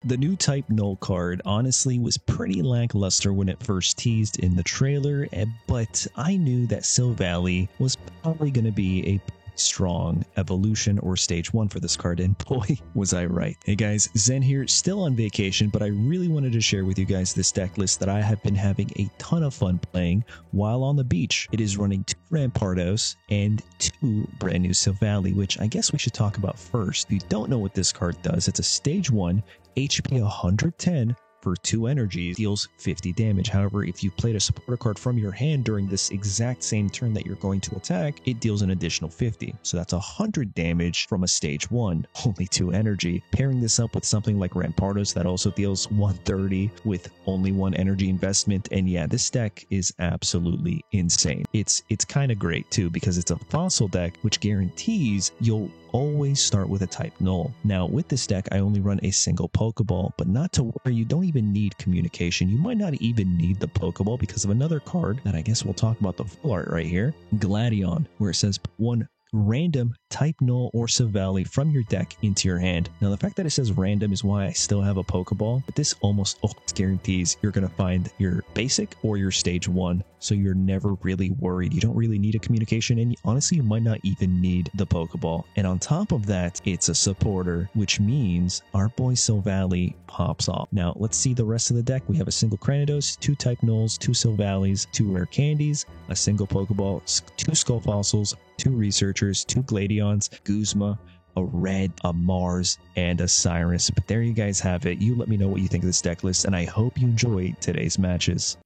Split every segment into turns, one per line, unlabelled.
The new Type Null card honestly was pretty lackluster when it first teased in the trailer, but I knew that Silvally was probably going to be a strong evolution or stage 1 for this card, and boy was I right. Hey guys, Zen here, still on vacation, but I really wanted to share with you guys this deck list that I have been having a ton of fun playing while on the beach. It is running 2 Rampardos and 2 brand new Silvally, which I guess we should talk about first. If you don't know what this card does, it's a stage 1 HP 110 for 2 energies, deals 50 damage. However, if you played a supporter card from your hand during this exact same turn that you're going to attack, it deals an additional 50. So that's 100 damage from a stage 1, only 2 energy. Pairing this up with something like Rampardos that also deals 130 with only 1 energy investment, and yeah, this deck is absolutely insane. It's kind of great too because it's a fossil deck which guarantees you'll always start with a Type Null. Now with this deck I only run a single Pokeball, but not to worry, you don't even need communication. You might not even need the Pokeball because of another card that I guess we'll talk about the full art right here, Gladion, where it says put 1 random Type Null or Silvally from your deck into your hand. Now the fact that it says random is why I still have a Pokeball, but this almost always guarantees you're going to find your basic or your stage 1, so you're never really worried. You don't really need a communication, and honestly you might not even need the Pokeball. And on top of that, it's a supporter, which means our boy Silvally pops off. Now let's see the rest of the deck. We have a single Cranidos, 2 Type Nulls, 2 Silvallies, 2 rare candies, a single Pokeball, 2 Skull Fossils, 2 Researchers, 2 Gladions, Guzma, a Red, a Mars, and a Cyrus. But there you guys have it. You let me know what you think of this deck list, and I hope you enjoy today's matches.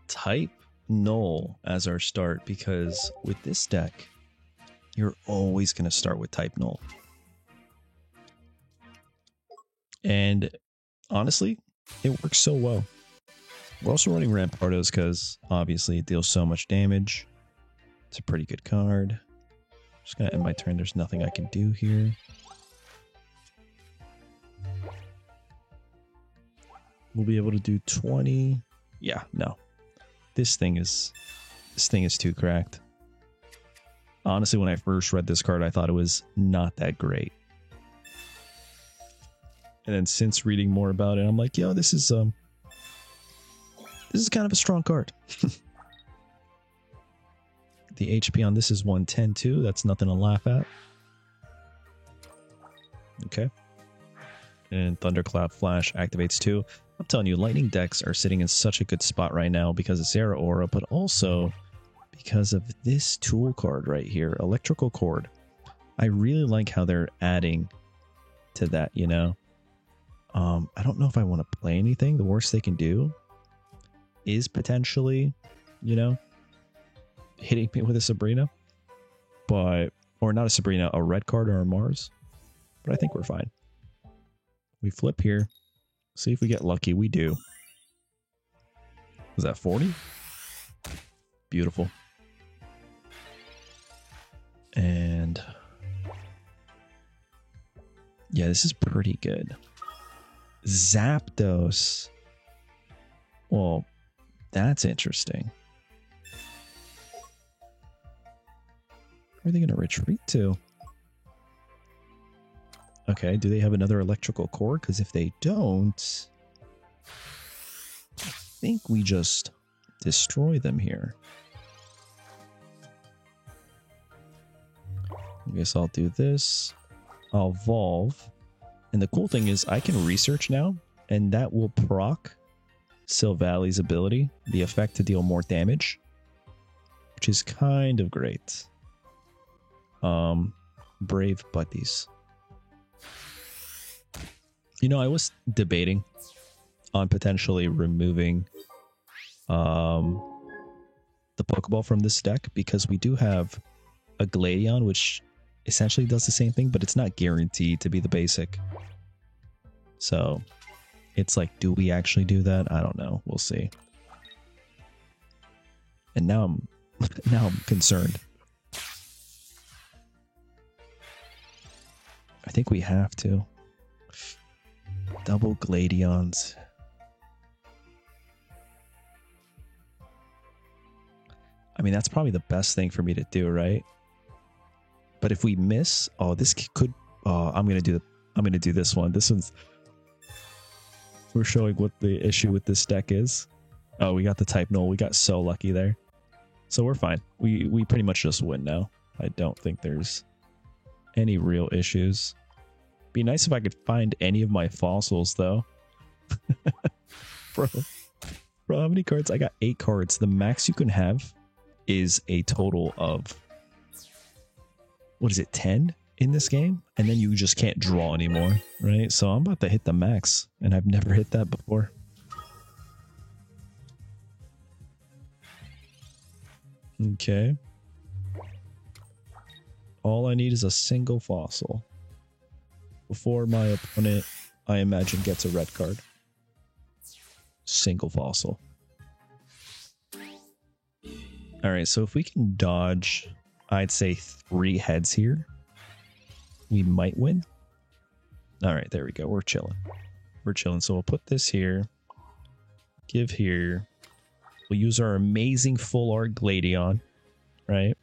Type Null as our start, because with this deck, you're always going to start with Type Null. And honestly, it works so well. We're also running Rampardos because obviously it deals so much damage. It's a pretty good card. Just gonna end my turn. There's nothing I can do here. We'll be able to do 20. Yeah, no. This thing is too cracked. Honestly, when I first read this card, I thought it was not that great. And then since reading more about it, I'm like, yo, this is kind of a strong card. The HP on this is 110 too. That's nothing to laugh at. Okay. And Thunderclap Flash activates too. I'm telling you, Lightning decks are sitting in such a good spot right now because of Zeraora, but also because of this tool card right here, Electrical Cord. I really like how they're adding to that, you know. I don't know if I want to play anything. The worst they can do is potentially, you know, hitting me with a Sabrina, but or not a Sabrina, a red card or a Mars, but I think we're fine. We flip here, see if we get lucky. We do. Was that 40? Beautiful. And yeah, this is pretty good. Zapdos. Well, that's interesting. Where are they going to retreat to? Okay, do they have another electrical core? Because if they don't, I think we just destroy them here. I guess I'll do this. I'll evolve. And the cool thing is I can research now, and that will proc Silvally's ability, the effect to deal more damage, which is kind of great. Brave Buddies. You know, I was debating on potentially removing the Pokeball from this deck because we do have a Gladion, which essentially does the same thing, but it's not guaranteed to be the basic. So it's like, do we actually do that? I don't know. We'll see. And now I'm concerned. I think we have to. Double Gladions. I mean, that's probably the best thing for me to do, right? But if we miss, oh, this could. Oh, I'm gonna do this one. This one's We're showing what the issue with this deck is. Oh, we got the type null. We got so lucky there. So we're fine. We pretty much just win now. I don't think there's any real issues. Be nice if I could find any of my fossils though. Bro, how many cards? I got 8 cards. The max you can have is a total of, what is it, 10 in this game? And then you just can't draw anymore, right? So I'm about to hit the max, and I've never hit that before. Okay. All I need is a single fossil before my opponent, I imagine, gets a red card. Single fossil. Alright, so if we can dodge, I'd say 3 heads here, we might win. Alright, there we go. We're chilling. We're chilling. So we'll put this here. Give here. We'll use our amazing full art Gladion, right?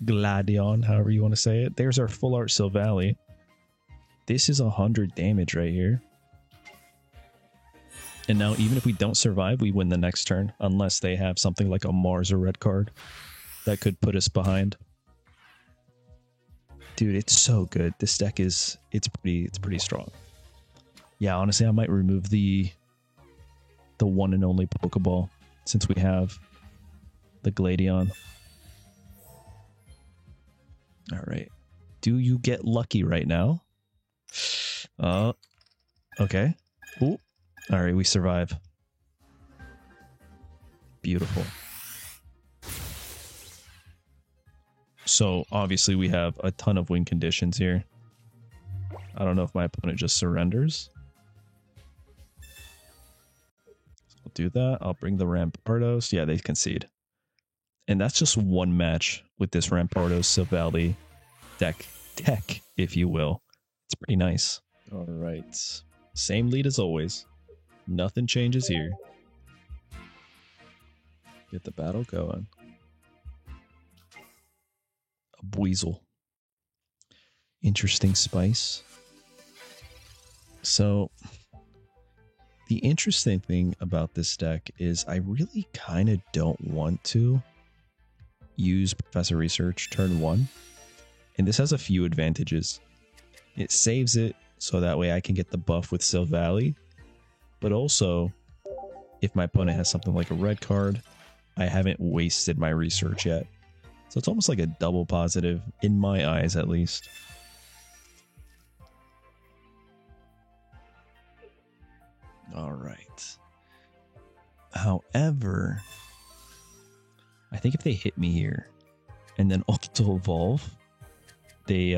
Gladion, however you want to say it. There's our full art Silvally. This is 100 damage right here. And now even if we don't survive, we win the next turn. Unless they have something like a Mars or red card that could put us behind. Dude, it's so good. This deck is, it's pretty strong. Yeah, honestly, I might remove the one and only Pokeball since we have the Gladion. Alright. Do you get lucky right now? Okay. Ooh. Alright, we survive. Beautiful. So, obviously, we have a ton of win conditions here. I don't know if my opponent just surrenders. I'll do that. I'll bring the Rampardos. Yeah, they concede. And that's just one match with this Rampardos Silvally deck, if you will. It's pretty nice. All right. Same lead as always. Nothing changes here. Get the battle going. A Buizel. Interesting spice. So, the interesting thing about this deck is I really kind of don't want to use Professor Research turn 1. And this has a few advantages. It saves it so that way I can get the buff with Silvally. But also, if my opponent has something like a red card, I haven't wasted my research yet. So it's almost like a double positive, in my eyes at least. Alright. However, I think if they hit me here, and then Ultra Evolve, they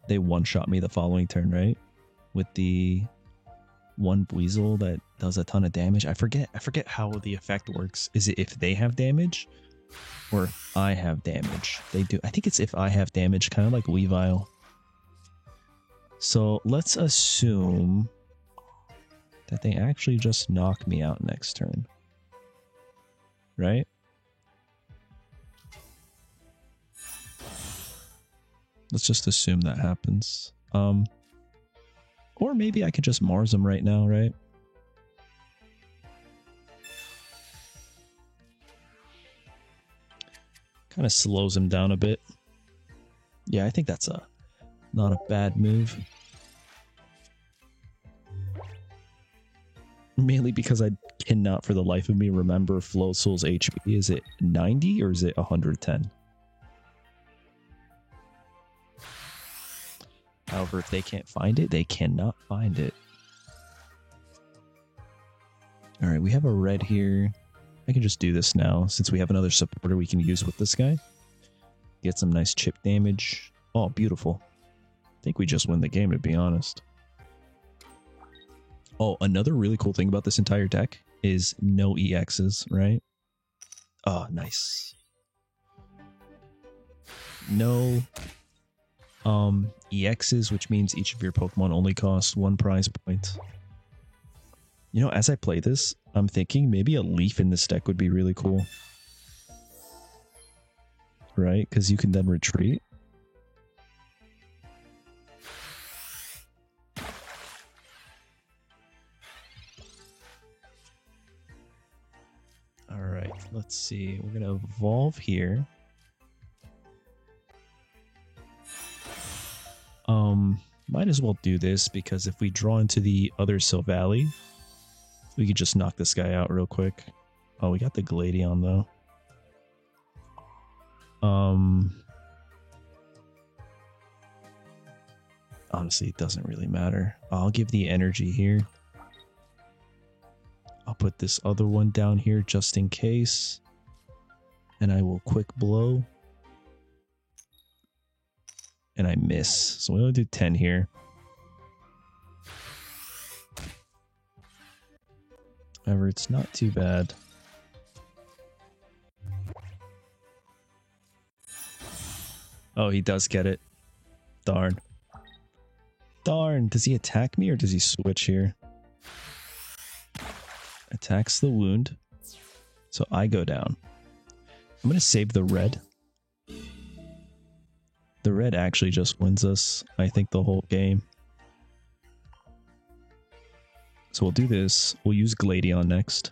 one-shot me the following turn, right? With the one Buizel that does a ton of damage. I forget how the effect works. Is it if they have damage or if I have damage? They do. I think it's if I have damage, kind of like Weavile. So let's assume that they actually just knock me out next turn. Right? Let's just assume that happens. Or maybe I could just Mars them right now, right? Kind of slows him down a bit. Yeah, I think that's not a bad move. Mainly because I cannot for the life of me remember Floatzel's HP. Is it 90 or is it 110? However, if they can't find it, they cannot find it. Alright, we have a red here. I can just do this now, since we have another supporter we can use with this guy. Get some nice chip damage. Oh, beautiful. I think we just win the game, to be honest. Oh, another really cool thing about this entire deck is no EXs, right? Oh, nice. No EXs, which means each of your Pokemon only costs 1 prize point. You know, as I play this, I'm thinking maybe a leaf in this deck would be really cool. Right? Because you can then retreat. Let's see. We're going to evolve here. Might as well do this because if we draw into the other Silvally, we could just knock this guy out real quick. Oh, we got the Gladion though. Honestly, it doesn't really matter. I'll give the energy here. I'll put this other one down here just in case. And I will quick blow. And I miss. So we only do 10 here. However, it's not too bad. Oh, he does get it. Darn. Darn. Does he attack me or does he switch here? Attacks the wound. So I go down. I'm going to save the red. The red actually just wins us, I think, the whole game. So we'll do this. We'll use Gladion next.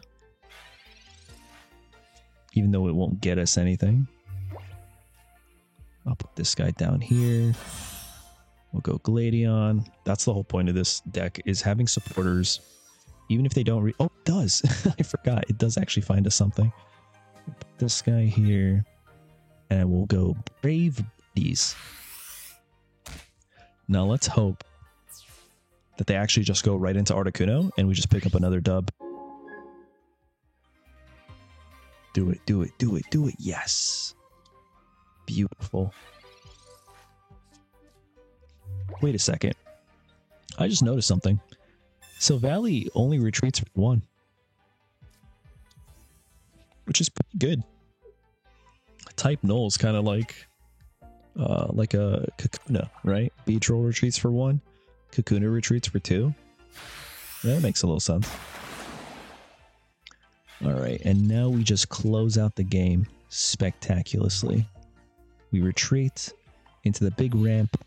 Even though it won't get us anything. I'll put this guy down here. We'll go Gladion. That's the whole point of this deck, is having supporters. Even if they don't oh, it does. I forgot. It does actually find us something. Put this guy here. And we'll go Brave Buddies. Now let's hope that they actually just go right into Articuno and we just pick up another dub. Do it, do it, do it, do it. Yes. Beautiful. Wait a second. I just noticed something. Silvally only retreats for 1. Which is pretty good. Type Null is kind of like a Kakuna, right? Beedrill retreats for 1. Kakuna retreats for 2. Yeah, that makes a little sense. Alright, and now we just close out the game spectaculously. We retreat into the big ramp.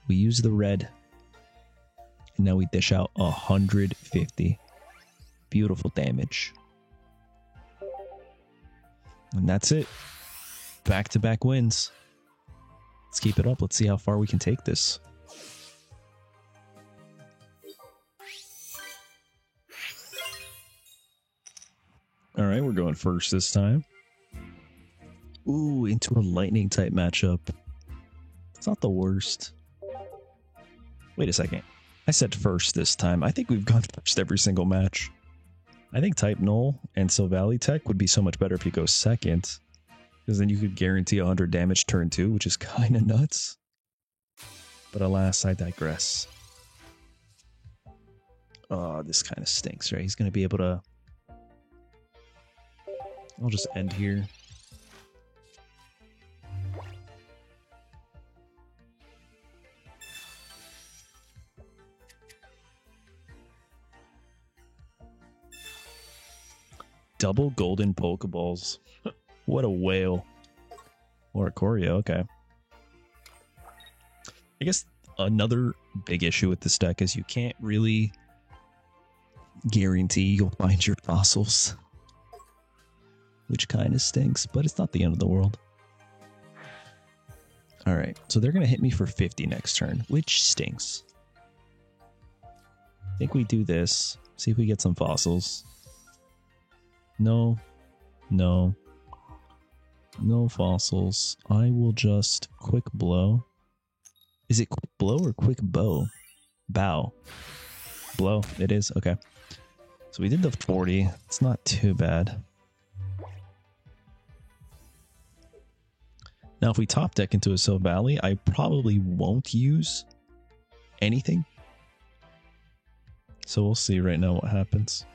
We use the red. And now we dish out 150. Beautiful damage. And that's it. Back-to-back wins. Let's keep it up. Let's see how far we can take this. Alright, we're going first this time. Ooh, into a lightning type matchup. It's not the worst. Wait a second. I said first this time. I think we've gone first every single match. I think Type Null and Silvally Tech would be so much better if you go second. Because then you could guarantee 100 damage turn 2, which is kind of nuts. But alas, I digress. Oh, this kind of stinks, right? He's going to be able to... I'll just end here. Double golden Pokeballs. What a whale. Or a Choreo, okay. I guess another big issue with this deck is you can't really guarantee you'll find your fossils. Which kind of stinks, but it's not the end of the world. Alright, so they're going to hit me for 50 next turn, which stinks. I think we do this. See if we get some fossils. No. No. No fossils. I will just quick blow. Is it quick blow or quick bow? Bow. Blow. It is. Okay. So we did the 40. It's not too bad. Now, if we top deck into a Silvally, I probably won't use anything. So we'll see right now what happens.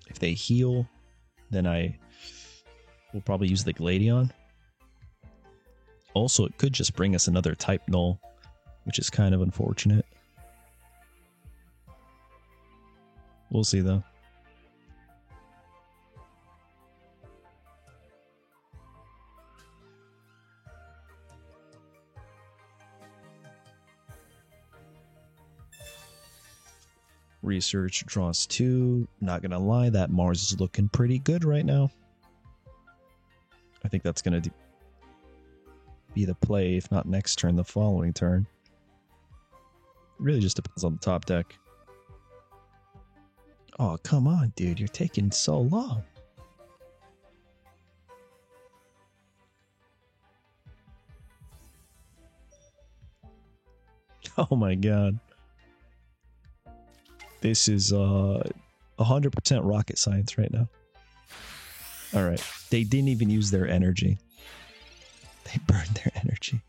If they heal, then I will probably use the Gladion. Also, it could just bring us another Type Null, which is kind of unfortunate. We'll see, though. Research draws 2. Not gonna lie, that Mars is looking pretty good right now. I think that's gonna be the play, if not next turn, the following turn. It really just depends on the top deck. Oh, come on, dude. You're taking so long. Oh my god. This is 100% rocket science right now. Alright. They didn't even use their energy. They burned their energy.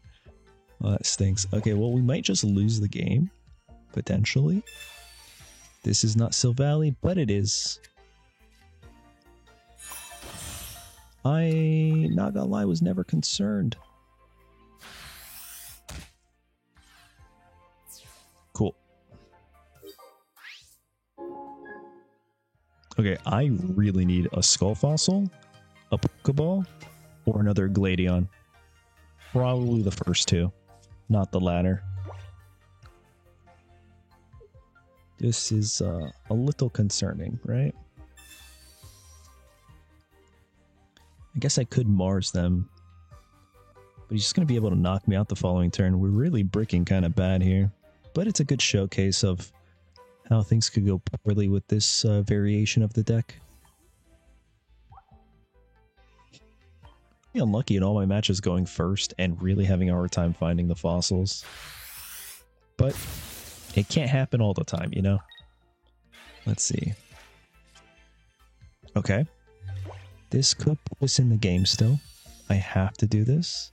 Well, that stinks. Okay, well, we might just lose the game. Potentially. This is not Silvally, but it is. Not gonna lie, was never concerned. Cool. Okay, I really need a Skull Fossil, a Pokeball, or another Gladion. Probably the first two, not the latter. This is a little concerning, right? I guess I could Mars them. But he's just going to be able to knock me out the following turn. We're really bricking kind of bad here. But it's a good showcase of how things could go poorly with this variation of the deck. I'm unlucky in all my matches going first and really having a hard time finding the fossils. But it can't happen all the time, you know? Let's see. Okay. This could put us in the game still. I have to do this.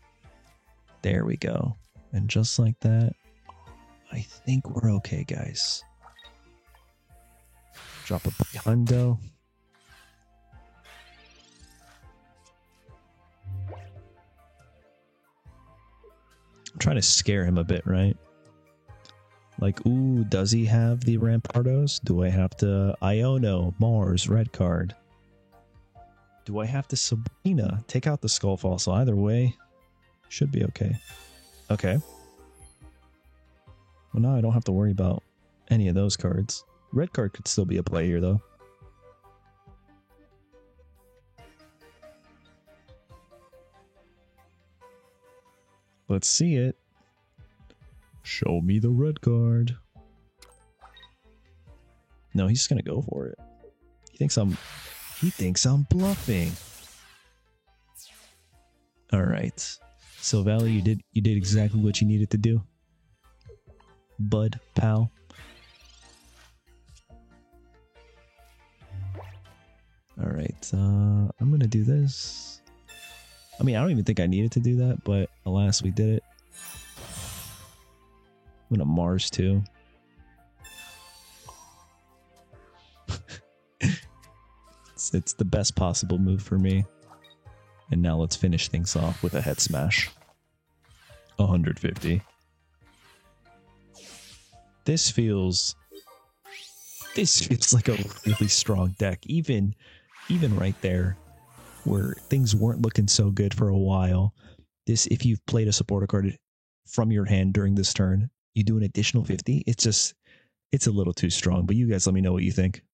There we go. And just like that, I think we're okay, guys. Drop a big hundo. I'm trying to scare him a bit, right? Like, ooh, does he have the Rampardos? Do I have to Iono, Mars, red card? Do I have to Sabrina? Take out the Skull Fossil. Either way, should be okay. Okay. Well, now I don't have to worry about any of those cards. Red card could still be a play here, though. Let's see it. Show me the red card. No, he's just gonna go for it. He thinks I'm bluffing. All right. Silvally, you did exactly what you needed to do. Bud, pal. All right. I'm gonna do this. I mean, I don't even think I needed to do that, but alas, we did it. I'm gonna Mars too. It's the best possible move for me. And now let's finish things off with a head smash. 150. This feels like a really strong deck. Even right there, where things weren't looking so good for a while. This, if you've played a supporter card from your hand during this turn, you do an additional 50. It's a little too strong, but you guys let me know what you think.